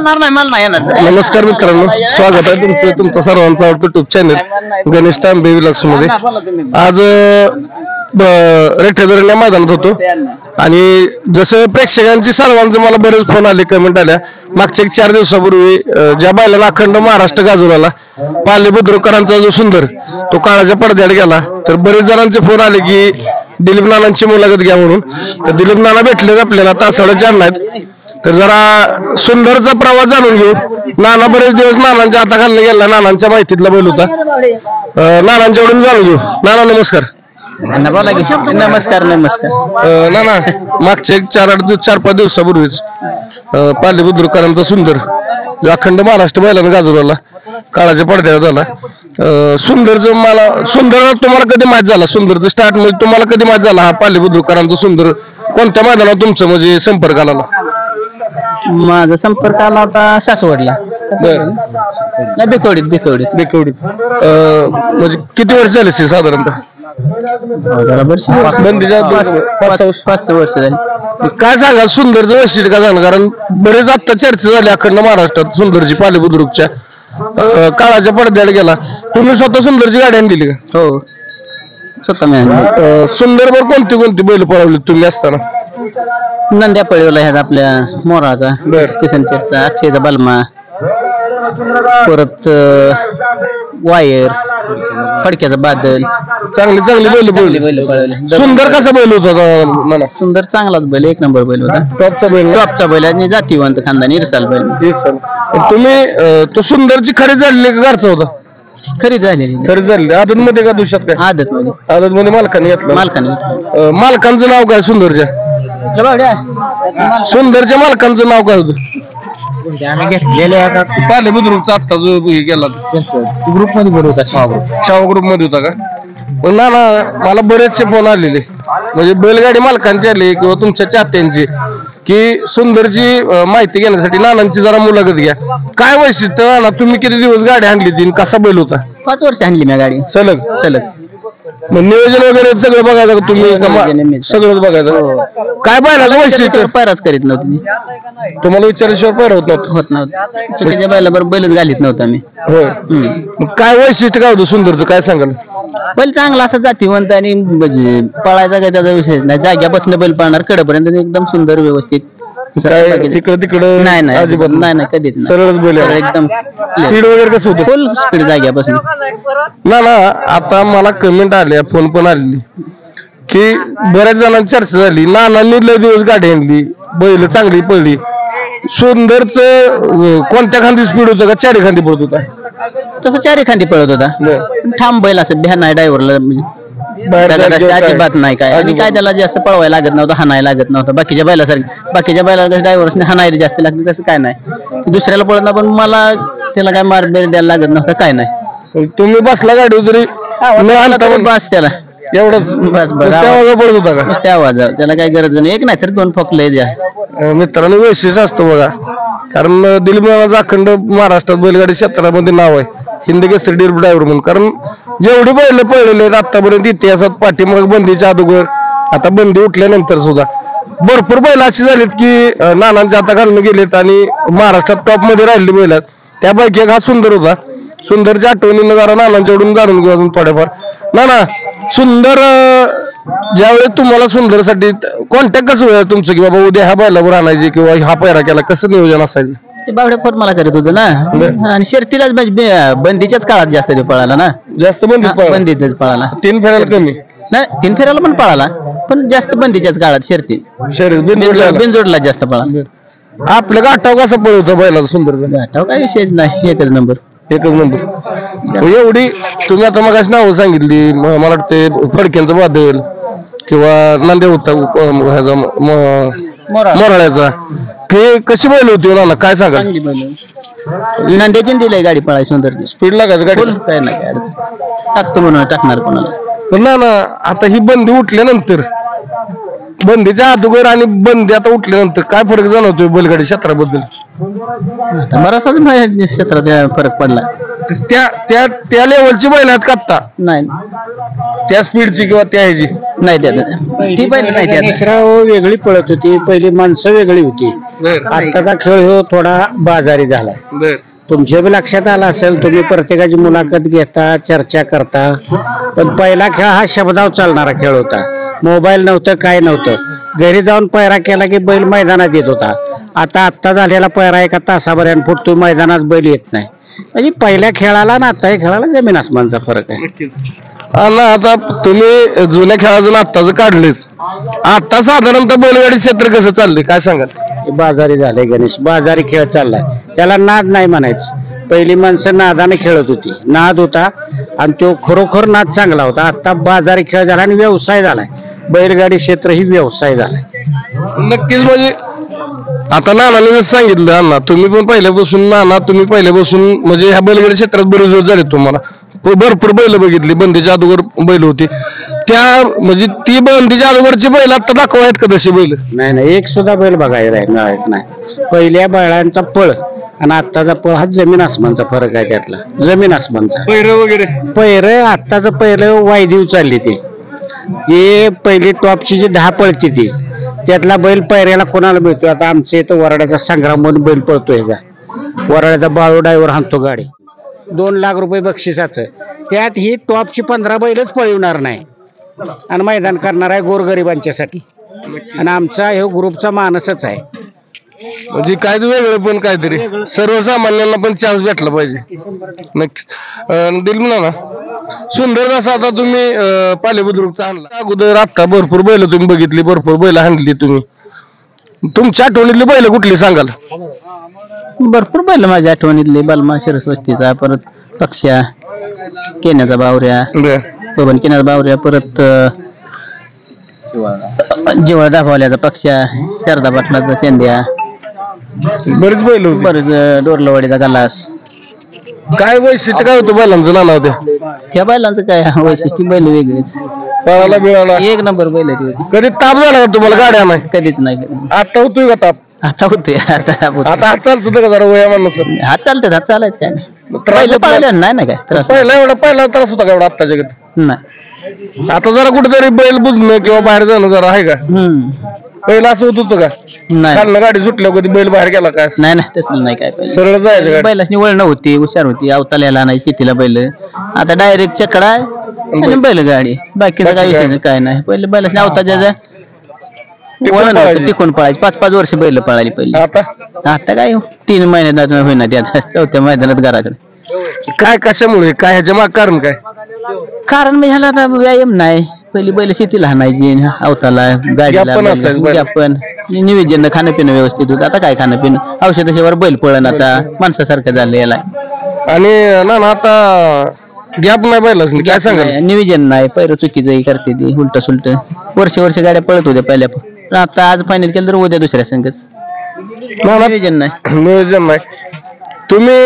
बसणार नाही मला नाही येणार. नमस्कार मित्रांनो, स्वागत आहे तुमचं सर्वांचं आवडतं युट्यूब चॅनल गणेश तांबे व्लॉग्स मध्ये. आज रेठेदरल्या मैदानात होतो आणि जसं प्रेक्षकांची सर्वांचे मला बरेच फोन आले, कमेंट आल्या. मागच्या 4 दिवसापूर्वी ज्या बैलाला अखंड महाराष्ट्र गाजवला पाले बुद्रुकरांचा जो सुंदर तो काळाच्या पडद्यात गेला, तर बरेच जणांचे फोन आले की दिलीप नानांची मुलाखत घ्या म्हणून. तर दिलीप नाना भेटले आपल्याला तासाळ्याचे अण्णा आहेत, तर जरा सुंदरचा प्रवास जाणून घेऊ. नाना बरेच दिवस नानांच्या हाताखाली गेला, नानांच्या माहितीतला बैल होता, नानांच्याकडून जाणून घेऊ. नाना नमस्कार. नमस्कार. नाना मागच्या 4-5 दिवसापूर्वीच पाले बुद्रुकरांचा सुंदर अखंड महाराष्ट्र बैलानं गाजवला, काळाच्या पडद्यावर झाला. सुंदर तुम्हाला कधी माहित झाला? सुंदरचं स्टार्ट म्हणजे तुम्हाला कधी माहित झाला हा पाले बुद्रुकरांचा सुंदर कोणत्या मैदानात तुमचं म्हणजे संपर्क आला? माझा संपर्क आला होता सासवडला, बेकवडीत. म्हणजे किती वर्ष झाले साधारणतः? 5 वर्ष झाली. काय सांगा सुंदरचं वैशिष्ट्य काय सांगा? कारण बरेच आता चर्चा झाली अखंड महाराष्ट्रात सुंदरची पाले बुद्रुकच्या काळाच्या पडद्याला गेला. तुम्ही स्वतः सुंदरची गाडी आणली का? हो स्वतः मी. सुंदर बर कोणती बैल पळवली तुम्ही असताना? नंद्या पळवला ह्यात आपल्या मोराचा, किसनचेरचा, अक्षयचा बलमा, परत वायर, फडक्याचा बादल. चांगली बैल पळवली. सुंदर कसा बैल होता? सुंदर चांगलाच बैल, 1 नंबर बैल होता. टॉपचा बैल आणि जातीवंत खानदानी इरसाल बैल. तुम्ही तो सुंदरची खरेदी झालेली का घरचा होता? खरेदी झालेली. आदत मध्ये का दुसऱ्यात काय? आदत मध्ये मालकाने घेतला. मालकांचं नाव काय सुंदरच्या? सुंदरच्या मालकांचं नाव काय होतं? आम्ही घेतलेले पाले बुद्रुकचा आत्ता जो गेला ग्रुप मध्ये बरोबर होता, छावा ग्रुप मध्ये होता का? पण नाना मला बरेचसे फोन आलेले म्हणजे बैलगाडी मालकांचे आले किंवा तुमच्या चाहत्यांची की सुंदरची माहिती घेण्यासाठी नानांची जरा मुलाखत घ्या. काय वैशिष्ट्य नाना, तुम्ही किती दिवस गाडी आणली ती, कसा बैल होता? 5 वर्ष आणली मी गाडी सलग. मग नियोजन वगैरे सगळं बघायचं का तुम्ही? सगळंच बघायचं. काय बैलाचं वैशिष्ट्य? पैराच करीत नव्हती तुम्हाला विचारल्याशिवाय पैरा होत नव्हतं. चुकीच्या बैलाबरोबर बैलच घालीत नव्हतं आम्ही. होय. मग काय वैशिष्ट्य काय होतं सुंदरचं, काय सांगाल? बैल चांगला असं जातीवंत आणि पळायचा काय त्याचा विषय नाही. जाग्यापासून बैल पळणार कडेपर्यंत एकदम सुंदर व्यवस्थित. इकडे तिकडे नाही अजिबात नाही कधीच सरळच बैल एकदम. स्पीड वगैरे कसं होतं? फुल स्पीड जाग्यापासून. ना आता मला कमेंट आल्या, फोन पण आलेली की बऱ्याच जणांची चर्चा झाली, नानांनी लय दिवस गाडी आणली, बैल चांगली पडली. सुंदरच कोणत्या खांदी स्पीड होतं का 4 खांदी पडत होता? तसं 4 खांदी पळत होता. ठाम बैल असं भ्या नाही ड्रायव्हरला, अजिबात नाही काय. आणि काय त्याला जास्त पळवायला लागत नव्हतं, हाणायला लागत नव्हतं बाकीच्या बैलासारखी. बाकीच्या बैलाला ड्रायव्हरने हाणायला जास्त लागते, तसं काय नाही. दुसऱ्याला पळत ना, पण मला त्याला काय मार बेर द्यायला लागत नव्हतं, काय नाही. तुम्ही बसला गाडी तरी बस त्याला एवढंच बस पडत होता का? त्या आवाज त्याला काही गरज नाही. 1 नाही तर 2 फोकले द्या. मित्रांनो वैशिष्ट्य असतं बघा, कारण दिलीप नानाचं अखंड महाराष्ट्रात बैलगाडी क्षेत्रामध्ये नाव आहे, हिंद केसरी ड्रायव्हर म्हणून. कारण जेवढी बैल पळलेले आहेत आतापर्यंत इतिहासात, पाठीमाग बंदीच्या अगोदर, आता बंदी उठल्यानंतर सुद्धा भरपूर बैल अशी झालीत की नानांच्या हाता घालून गेलेत आणि महाराष्ट्रात टॉप मध्ये राहिलेली बैल आहेत. त्यापैकी एक हा सुंदर होता. सुंदरच्या आठवणीनं जरा नानांच्याकडून जाणून घेऊ अजून थोड्याफार. नाना सुंदर ज्यावेळेस तुम्हाला सुंदरसाठी कॉन्टॅक्ट कसं होईल तुमचं की बाबा उद्या ह्या बैलावर आणायचे किंवा हा पैरा केला, कसं नियोजन असायचं? ते बावड्या फोन मला करत होतं ना, आणि शर्तीलाच बंदीच्याच काळात जास्त ते पळाला ना, जास्त बंदीतच पळाला. 3 फेऱ्याला कमी नाही, 3 फेऱ्याला पण पळाला, पण जास्त बंदीच्याच काळात शर्ती बिनजोडला जास्त पळाला. आपल्या गाठाव कसं पळवतं बैलाचा सुंदरचा? गाठाव काय विषयच नाही, एकच नंबर. एवढी तुम्ही आता मग नाव सांगितली, मला वाटते फडक्यांचा बादल किंवा नांदे होता मोराळ्याचा, हे कशी बैल होती नाना, काय सांगा? नांद्याची दिली गाडी पळायची सुंदर. स्पीड लागायचं गाडी? काय नाही टाकतो म्हणून टाकणार कोणाला. पण ना आता ही बंदी उठल्यानंतर, बंदीच्या अगोदर आणि बंदी आता उठल्यानंतर काय फरक जाणवतोय बैलगाडी क्षेत्राबद्दल? बराचसाच क्षेत्रात फरक पडला. त्या त्या त्या लेवलची बैल आहेत का आत्ता नाही त्या स्पीडची किंवा त्या ह्याची नाही त्यात ती बैल नाही त्यात निसराव वेगळी पळत होती, पहिली माणसं वेगळी होती. आत्ताचा खेळ हो थोडा बाजारी झालाय. तुमच्या बी लक्षात आला असेल, तुम्ही प्रत्येकाची मुलाखत घेता, चर्चा करता, पण पहिला खेळ हा शब्दावर चालणारा खेळ होता. मोबाईल नव्हतं, काय नव्हतं. घरी जाऊन पैरा केला की बैल मैदानात येत होता. आत्ता झालेला पैरा एका तासाभराने फुटतो, मैदानात बैल येत नाही. म्हणजे पहिल्या खेळाला ना आता खेळाला जमीन आसमानचा फरक आहे. आता तुम्ही जुन्या खेळाचं आत्ताच काढलेच, आता साधारणतः बैलगाडी क्षेत्र कसं चाललंय काय सांगाल? बाजारी झाले गणेश, बाजारी खेळ चाललाय. त्याला नाद नाही म्हणायचं. पहिली माणसं नादाने खेळत होती, नाद होता आणि तो खरोखर नाद चांगला होता. आता बाजारी खेळ झाला आणि व्यवसाय झालाय. बैलगाडी क्षेत्र ही व्यवसाय झालाय. नक्कीच. म्हणजे आता नानाने जसं सांगितलं, अण्णा तुम्ही पण पहिल्यापासून तुम्ही पहिल्यापासून म्हणजे ह्या बैलगाडी क्षेत्रात बरेच दिवस झाले, तुम्हाला भरपूर बैल बघितली. बंदीच्या अगोदर बैल होती, त्या म्हणजे ती बंदीच्या अगोदरची बैल आता दाखवायत का तशी बैल? नाही, एक सुद्धा बैल बघायला मिळायचं नाही. पहिल्या बैलांचा पळ आणि आत्ताचा पळ हा जमीन आसमानचा फरक आहे. त्यातला जमीन आसमानचा पैर आत्ताचं पहिलं वायदीव चालली ती. हे पहिली टॉपची जी 10 पळती ती, त्यातला बैल पैऱ्याला कोणाला मिळतो? आता आमच्या इथं वराड्याचा संग्राम म्हणून बैल पळतोय. वराड्याचा बाळू ड्रायव्हर हाणतो गाडी, 2 लाख रुपये बक्षिसाचं. त्यात ही टॉपची 15 बैलच पळवणार नाही आणि मैदान करणार आहे गोरगरिबांच्यासाठी. आणि आमचा हे ग्रुपचा मानसच आहे. म्हणजे काय वेगळं पण काहीतरी सर्वसामान्यांना पण चान्स भेटला पाहिजे. नक्कीच. दिल ना सुंदर जसा आता तुम्ही पाले बुद्रुकचा आणला, अगोदर आता भरपूर बैल तुम्ही बघितली, भरपूर बैल आणली तुम्ही. तुमच्या आठवणीतली बैल कुठली सांगाल? भरपूर बैल माझ्या आठवणीतले. बलमा शिरसवस्तीचा, परत पक्ष्या, केण्याचा बावऱ्या, बबन केण्याचा बावऱ्या, परत जिवळा दाफावल्याचा पक्ष्या, शारदा पाटलाचा चेंद्या, बरीच बैल होती. बरेच डोरलवाडीचा गलास. काय वैशिष्ट्य काय होतं बैलांचं नाना होत्या? त्या बैलांचं काय वैशिष्ट्य, बैल वेगळीच, पळायला मिळाला एक नंबर बैल होती. कधी ताप झाला का तुम्हाला गाड्या? नाही, कधीच नाही. कधी आता होतोय का ताप? आता होतोय. आता हात चालतो का जरा वया म्हणून? हात चालतात, हात चालायचं काय नाही. त्रास पळायला नाही ना काय त्रास. पहिला त्रास होता का एवढा आत्ता जगत? नाही. आता जरा कुठेतरी बैल बुजणं किंवा बाहेर जाणं जरा आहे का? पहिलं असं होत होतं का? नाही खालनं गाडी सुटल्या कधी बैल बाहेर गेला काय? नाही तसलं नाही काय. सरळ जायचं बैलाची वळण होती, हुशार होती, अवताल्याला नाही शेतीला बैल. आता डायरेक्ट चकडा आणि बैलगाडी, बाकीचं काय विषय काय नाही. पहिले बैलाची अवताच्या वळण होतं, टिकून पळायची. 5-5 वर्ष बैल पळाली पहिली. आता काय 3 महिन्यात होईना त्यात 4थ्या मैदानात घराकडे. काय कशामुळे काय ह्याच्या माग कारण काय? कारण मी ह्याला आता व्यायाम नाही. पहिली बैल शेतीला हाणायची, अवताला गाडीला पण निवेदन, खाणं पिणं व्यवस्थित होतं. आता काय खाणं पिणं, औषधाशिवाय बैल पळण आता माणसासारखं झालं याला. आणि ना आता गॅप नाही बैलाच काय सांगा, नियोजन नाही, पैर चुकीचं करते ती, उलट सुलट. वर्ष गाड्या पळत होत्या पहिल्या, पण आता आज फायनल केलं तर उद्या दुसऱ्या संघच. नियोजन नाही. तुम्ही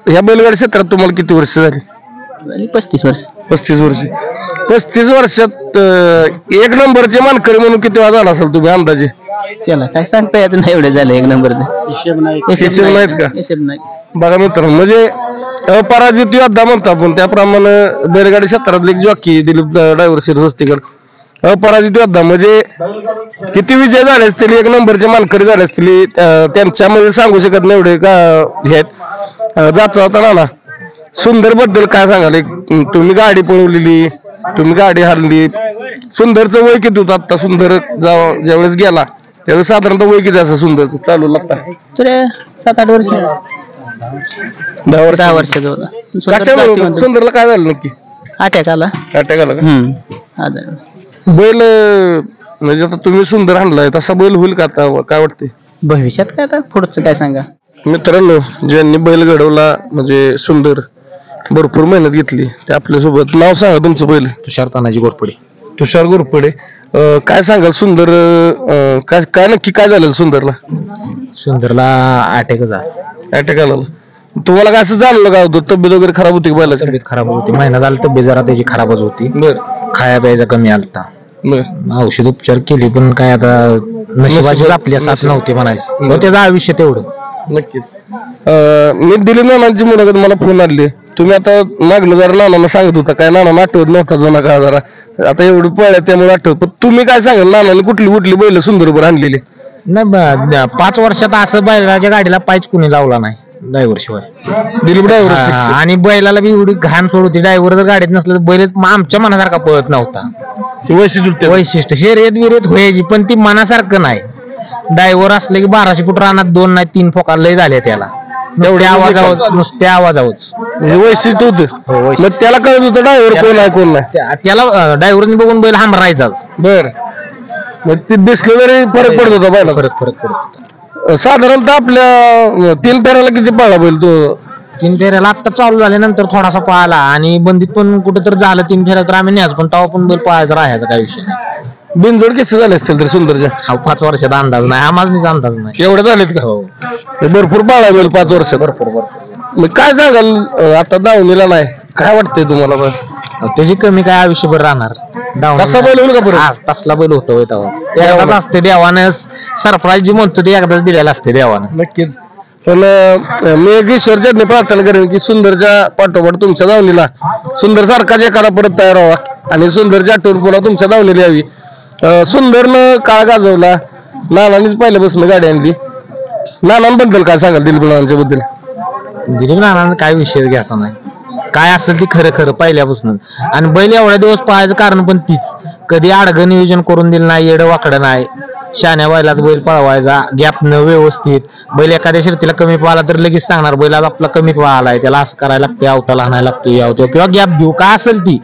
ह्या बैलगाडी क्षेत्रात तुम्हाला किती वर्ष झाली? 35 वर्ष. 35 वर्षात एक नंबरचे मानकरी म्हणून किती वेळा झाला असेल तुम्ही अंदाजे? चला काय सांगता येत नाही, एवढे झाले एक नंबरचं. हिशेब नाहीत का? हिशेब नाही. बघा मित्रांनो, म्हणजे अपराजित योद्धा म्हणतो आपण, त्याप्रमाणे बैलगाडी क्षेत्रातले जॉकी दिलीप ड्रायव्हर शिरसवस्तीकर अपराजित योद्धा. म्हणजे किती विजय झाले असतील, एक नंबरचे मानकरी झाले असतील, त्यांच्यामध्ये सांगू शकत नाही एवढे का हे जाचा होता ना. सुंदर बद्दल काय सांगाल? तुम्ही गाडी पळवलेली, तुम्ही गाडी हरली. सुंदरचं वय किती होतं आता? सुंदर ज्यावेळेस गेला त्यावेळेस साधारणतः वय किती असं सुंदरचं चालू लागता? 7-8 वर्ष. 10 वर्षाचा होता. सुंदरला काय झालं नक्की? अटॅक आला का? बैल म्हणजे आता तुम्ही सुंदर आणलाय, तसा बैल होईल का आता? काय वाटते भविष्यात? काय आता पुढचं काय सांगा. मित्रांनो, ज्यांनी बैल घडवला म्हणजे सुंदर, भरपूर मेहनत घेतली, ते आपल्यासोबत. नाव सांगा तुमचं पहिलं? तुषार तानाजी घोरपडे. तुषार घोरपडे. काय सांगाल सुंदर, काय नक्की काय झालं सुंदरला? सुंदरला अटॅक आला. तुम्हाला काय असं झालं का? तब्येत वगैरे खराब होती? बैला तब्येत खराब होती, महिना झाला तब्येत जरा त्याची खराबच होती. खाया प्यायचा कमी आलता, औषध उपचार केली, पण काय आता नशिबाची आपल्या साथ नव्हती म्हणायची. त्याचं आयुष्य तेवढं नक्कीच. मी दिलीप नानांची मुलाखत मला फोन आली. तुम्ही आता मागणं जरा नानांना सांगत होता, काय नाना आठवत नव्हता जुना काळ जरा, आता एवढं पळ्या त्यामुळे आठवत. पण तुम्ही काय सांगाल नानांनी कुठली कुठली बैल सुंदरबर आणलेली? नाही 5 वर्षात असं बैलाच्या गाडीला पायच कुणी लावला नाही ड्रायव्हर शिवाय. दिलीप ड्रायव्हर. आणि बैलाला बी एवढी घाण सोड होती, ड्रायव्हर जर गाडीत नसलं तर बैल आमच्या मनासारखा पळत नव्हता. वैशिष्ट्य शर्यत विर्यत व्हायची पण ती मनासारखं नाही. ड्रायव्हर असले की 1200 फूट रानात 2 नाही 3 फोकार लय झाले त्याला, नुसत्या आवाजावच वैशिष्ट्य होतं. मग त्याला कळत होतं ड्रायव्हर कोण आहे कोण नाही, त्याला ड्रायव्हरने बघून बैल हांबरायचाच. बर. मग ते दिसलं तरी फरक पडत होता बैला. फरक पडत. साधारणतः आपल्या 3 फेऱ्याला किती पळला बैल तो? 3 फेऱ्याला आत्ता चालू झाल्यानंतर थोडासा पळाला आणि बंदीत पण कुठं तर झालं 3 फेऱ्या तर आम्ही न्यायचो, पण तेव्हा पण बैल पळायचा राहायचा काय विषय नाही. बिनजोड किस्से झाले असतील तर सुंदरच्या? 5 वर्षात अंदाज नाही, आम्हाला अंदाज नाही. एवढे झालेत का? हो, भरपूर पाळा बैल 5 वर्ष. भरपूर. मग काय सांगाल आता दावणीला नाही, काय वाटतंय तुम्हाला? बरं त्याची कमी काय आयुष्यभर राहणार. तसा बैल होईल का परत? तसला बैल होतो एकदाच असते देवानं सरप्राईज जी म्हणतो ते एकदाच दिलेला असते देवानं. नक्कीच. पण मी एक ईश्वरच्या प्रार्थना करेन की सुंदरच्या पाठोपाठ तुमच्या दावणीला सुंदर सारखाच एखादा परत तयार व्हावा आणि सुंदरच्या आठवण पुन्हा तुमच्या दावणीला यावी. सुंदरनं काळ गाजवला, नानांनीच पहिल्यापासून गाडी आणली. नानांबद्दल काय सांगाल? दिलीप नानांच्या बद्दल? दिलीप नानांचा काय विषय घ्यायचा नाही, काय असेल ती खरं पहिल्यापासून. आणि बैल एवढ्या दिवस पळायचं कारण पण तीच, कधी आडगं नियोजन करून दिलं नाही, येडं वाकडं नाही. शान्या बैलात बैल पळवायचा, गॅप न व्यवस्थित. बैल एखाद्या शर्तीला कमी पळाला तर लगेच सांगणार बैल आपला कमी पळालाय, त्याला असं करायला लागते, अवताला आणायला लागतो यावतो किंवा गॅप देऊ काय असेल ती.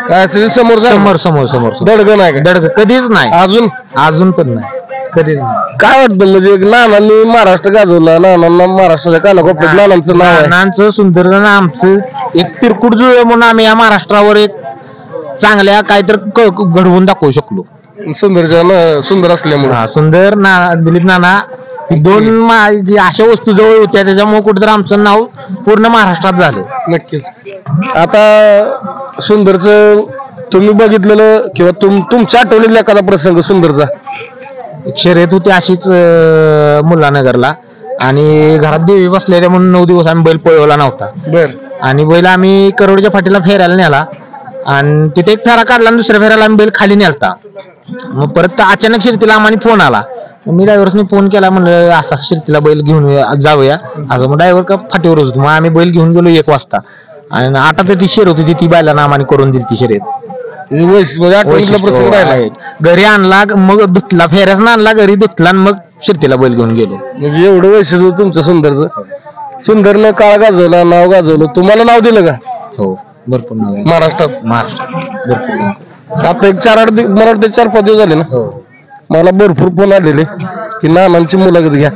काय असेल समोर दडगं नाही का? दडगं कधीच नाही, अजून पण नाही, कधीच नाही. काय वाटतं म्हणजे नानांनी महाराष्ट्र गाजवला, नानांना महाराष्ट्राच्या कानाकोपऱ्यात नानांचं नाव आहे. नानांचं सुंदर आमचं एक तिरकुट जुळ म्हणून आम्ही या महाराष्ट्रावर एक चांगल्या काहीतरी घडवून दाखवू शकलो. सुंदर असल्यामुळे सुंदर दिलीप नाना 2 अशा वस्तू जवळ होत्या, त्याच्यामुळे कुठेतरी आमचं नाव पूर्ण महाराष्ट्रात झालं. नक्कीच. आता सुंदरचं तुम्ही बघितलेलं किंवा तुमच्या आठवलेला एखादा प्रसंग सुंदरचा? शर्यत होती अशीच मुल्लानगरला आणि घरात देवी बसलेल्या म्हणून 9 दिवस आम्ही बैल पळवला नव्हता. बर. आणि बैल आम्ही करोडच्या फाटीला फेरायला नेला आणि तिथे एक फेरा काढला आणि दुसऱ्या फेरायला आम्ही बैल खाली नेलता. मग परत अचानक शिर्तीला आम्हाला फोन आला. मी ड्रायव्हरने फोन केला, म्हणलं असा शिर्तीला बैल घेऊन जाऊया असं. मग ड्रायव्हर का फाटीवरच होतो. मग आम्ही बैल घेऊन गेलो 1 वाजता आणि 8 ती शर्यत होती, ती बैलांना आम्हाला करून दिली ती शर्यत. घरी आणला, मग धुतला, फेऱ्यास आणला घरी धुतला आणि मग शिर्तीला बैल घेऊन गेलो. म्हणजे एवढं वैशिष्ट्य तुमचं सुंदरचं. सुंदरनं काळ गाजवला, नाव गाजवलं. तुम्हाला नाव दिलं का? हो, भरपूर नाव महाराष्ट्रात भरपूर. आता एक 4-5 दिवस झाले ना. मला भरपूर फोन आलेले की नानांची मुलाखत घ्या.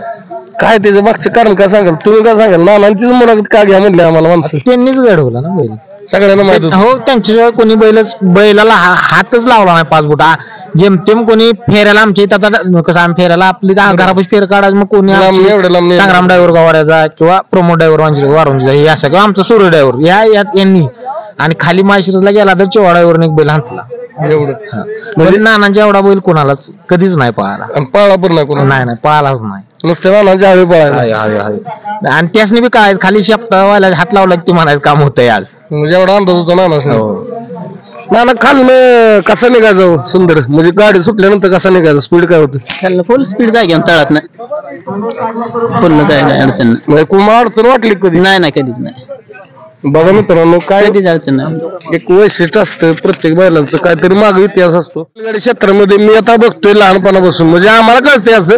काय त्याचं मागचं कारण काय सांगाल? तुम्ही काय सांगाल? नानांचीच मुलाखत का घ्या म्हणले आम्हाला माणसं? त्यांनीच घडवला ना बैल, सगळ्यांना माहित होतं. हो, त्यांच्याशिवाय कोणी बैलाला हातच लावला नाही 5 फुटा. जेमतेम कोणी फेऱ्याला आमच्या इथं आता कसं आम्ही फेऱ्याला आपली घरापाशी फेर काढायचं, मग कोणी संग्राम ड्रायव्हर गावाड्याचा किंवा प्रमोद ड्रायव्हर वारुंजीचा हे असा किंवा आमचा सूर्य ड्रायव्हर यांनी. आणि खाली माळशिरसला गेला तर चेवा ड्रायव्हरने एक बैल हाणला. एवढं नानांच्या एवढा बैल कोणालाच कधीच नाही पळाला. पळाला पण नाही पळालाच नाही. नुसतं नानांच्या हवे पळायला. आणि त्यासनी बी काय खाली शेपटावायला हात लावला की ते म्हणायचं काम होतंय आज. म्हणजे एवढा अंदाज होता नाना. नाना खालनं कसा निघायचं सुंदर? म्हणजे गाडी सुटल्यानंतर कसा निघायचं? स्पीड काय होतं? फुल स्पीड काय घेऊन तळात नाही, पूर्ण काय अडचण नाही. कुणा अडचण वाटली कधी? नाही कधीच नाही. बघा मित्रांनो, काय कधीच अडचण नाही. एक वैशिष्ट्य असतं प्रत्येक बैलांचं, काहीतरी मागे इतिहास असतो. बैलगाडी क्षेत्रामध्ये मी आता बघतोय लहानपणापासून, म्हणजे आम्हाला कळतंय असं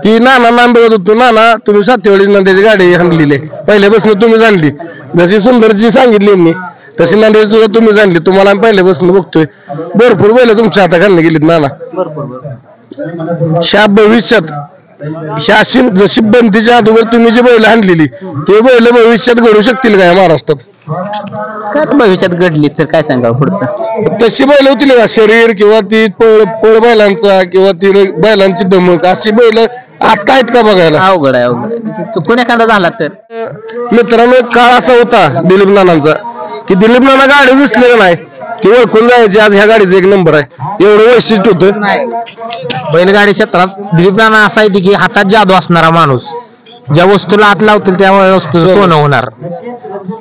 की नाना बघत होतो. नाना तुम्ही 7 वेळेस नंद्याची गाडी आणलेली पहिल्यापासून तुम्हीच आणली. जशी सुंदरची सांगितली मी तशी नंद्याची सुद्धा तुम्हीच आणली. तुम्हाला आम्ही पहिल्यापासून बघतोय. भरपूर बैल तुमच्या हाताखाली गेलीत नाना. ह्या भविष्यात अशी जशी बंदीच्या अगोदर तुम्ही जी बैल आणलेली ते बैल भविष्यात घडू शकतील का महाराष्ट्रात? काय भविष्यात घडली तर काय सांगावं पुढचं? तशी बैल होतील का? शरीर किंवा ती पळ बैलांचा किंवा ती बैलांची धमक अशी बैल आता आहेत का बघायला? अवघड आहे. चुकून एखादा झाला तर. मित्रांनो, काळ असा होता दिलीप नानांचा की दिलीप नाना गाडी दिसले नाही की ओळखून जायचे आज ह्या गाडीचा 1 नंबर आहे. एवढं वैशिष्ट्य होतं बैलगाडी क्षेत्रात. दिलीप नाना असा आहे की हातात जादू असणारा माणूस. ज्या वस्तूला हात लावतील त्या वस्तूचं सोनं होणार.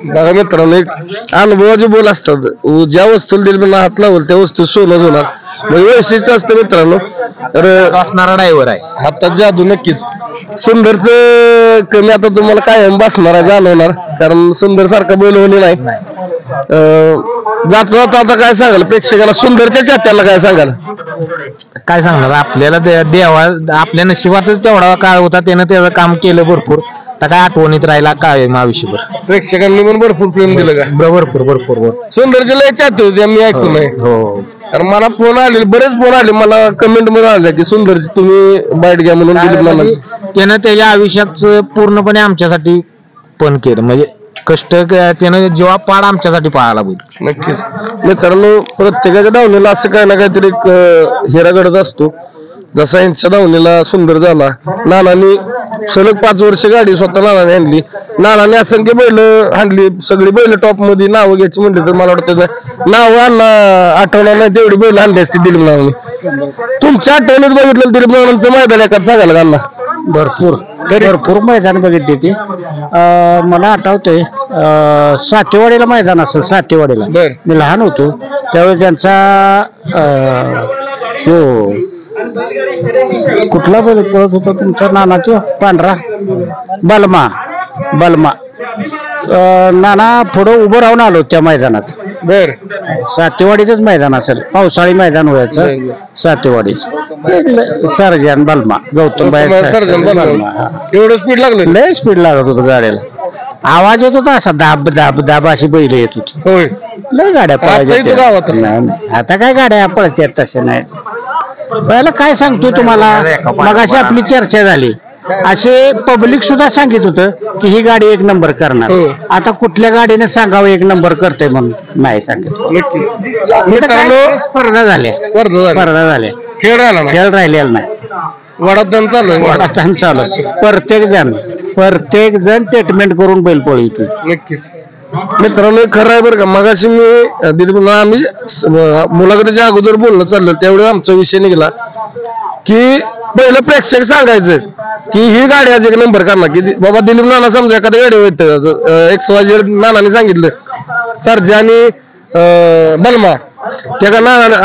बघा मित्रांनो, एक अनुभवाचे बोल असतात. ज्या वस्तूला दिल हात लावल त्या वस्तू सोनं होणार, म्हणजे वैशिष्ट्य असतं मित्रांनो. तर असणारा ड्रायव्हर आहे. हातात जादू नक्कीच. सुंदरच कमी आता तुम्हाला कायम बसणार आहे, जाणवणार, कारण सुंदर सारखा बैल होणे नाही. जात जात आता काय सांगाल प्रेक्षकाला, सुंदरच्या चात्याला काय सांगाल? काय सांगणार आपल्याला, देवा आपल्या नशिबातच तेवढा काळ होता, त्यानं त्याचं काम केलं भरपूर. आता काय आठवणीत राहिला काय आयुष्यभर. प्रेक्षकांनी पण भरपूर प्रेम दिलं का? भरपूर भरपूर. सुंदरचे लय चाहते होते, मी ऐकून आहे. हो, कारण मला फोन आले, बरेच फोन आले मला, कमेंट मध्ये आले की सुंदरची तुम्ही बाईट घ्या म्हणून दिलीप नाना. त्यानं त्याच्या आयुष्यात पूर्णपणे आमच्यासाठी पण केलं, म्हणजे कष्ट त्यानं जेव्हा पाड आमच्यासाठी पाळायला पाहिजे. नक्कीच मित्रांनो, प्रत्येकाच्या धावणीला असं काही ना काहीतरी एक हिरा घडत असतो. जसा यांच्या धावणीला सुंदर झाला, नानांनी सलग 5 वर्ष गाडी स्वतः नानाने आणली. नानाने असंख्य बैल आणली, सगळी बैल टॉप मध्ये. नावं घ्यायची म्हणली तर मला वाटतं नाव आठवणार नाही तेवढी बैल आणली असती दिलीप नानांनी. तुमच्या आठवणीत बघितलं दिलीप नानांचं मैदान एखादं सांगायला का? भरपूर मैदान बघितली ती. मला आठवतंय सातेवाडीला मैदान असेल, सातेवाडीला मी लहान होतो त्यावेळी त्यांचा कुठला बैल पळत होता तुमचा नाना, तो पांढरा बलमा. नाना पुढं उभं राहून आलो त्या मैदानात. सातेवाडीचंच मैदान असेल, पावसाळी मैदान व्हायचं सातेवाडीच. सर्जन बलमा, गौतम एवढं स्पीड लागलं? लय स्पीड लागत होतं गाड्याला. आवाज येत होता असा दाब दाब दाब, अशी बैल येत होती. लय गाड्या पळायच्या. आता काय गाड्या पळतात तशा नाही. पहिला काय सांगतो तुम्हाला, मगाशी आपली चर्चा झाली, असे पब्लिक सुद्धा सांगित होतं की ही गाडी 1 नंबर करणार. आता कुठल्या गाडीने सांगावं 1 नंबर करते म्हणून नाही सांगितलं. स्पर्धा झाल्या, खेळ राहिलेला नाही. वडादान चालू. प्रत्येक जण ट्रीटमेंट करून बैल पळवतो. नक्कीच मित्रांनो, खरं आहे बरं का. मगाशी मी दिलीप आम्ही मुलाखतीच्या अगोदर बोलणं चाललं, त्यावेळी आमचा विषय निघाला की पहिलं प्रेक्षक सांगायचं की ही गाडी आज 1 नंबर करणार. की बाबा दिलीप नाना समजा एखाद्या गाडी होतं, XYZ नानाने सांगितलं, सर्जा आणि बलमा, त्या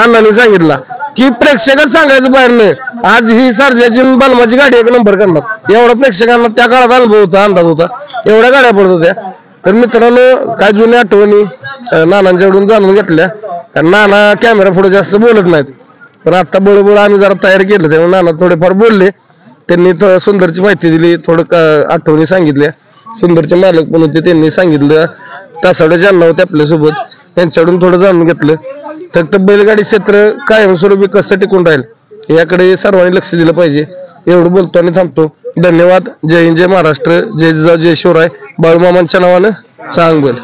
अण्णांनी सांगितलं की प्रेक्षकच सांगायचं बाहेरनं आज ही सर्जाची बलमाची गाडी 1 नंबर करणार. एवढा प्रेक्षकांना त्या काळात अनुभव होता, अंदाज होता, एवढ्या गाड्या पडत होत्या. तर मित्रांनो, काय जुन्या आठवणी नानांच्याकडून जाणून घेतल्या. कारण नाना कॅमेरा पुढे जास्त बोलत नाहीत, पण आता बळबळ आम्ही जरा तयार केलं, त्यामुळे नाना थोडेफार बोलले. त्यांनी सुंदरची माहिती दिली, थोडं आठवणी सांगितल्या. सुंदरचे मालक पण होते, त्यांनी सांगितलं. तासावड्या ज्यांना होते आपल्यासोबत, त्यांच्याकडून थोडं जाणून घेतलं. तर बैलगाडी क्षेत्र कायमस्वरूपी कसं टिकून राहील याकडे सर्वांनी लक्ष दिलं पाहिजे. एवढं बोलतो आणि थांबतो. धन्यवाद. जय हिंद, जय महाराष्ट्र, जय जिजाऊ, जय शिवराय. बाळूमामांच्या नावानं सांग बैल.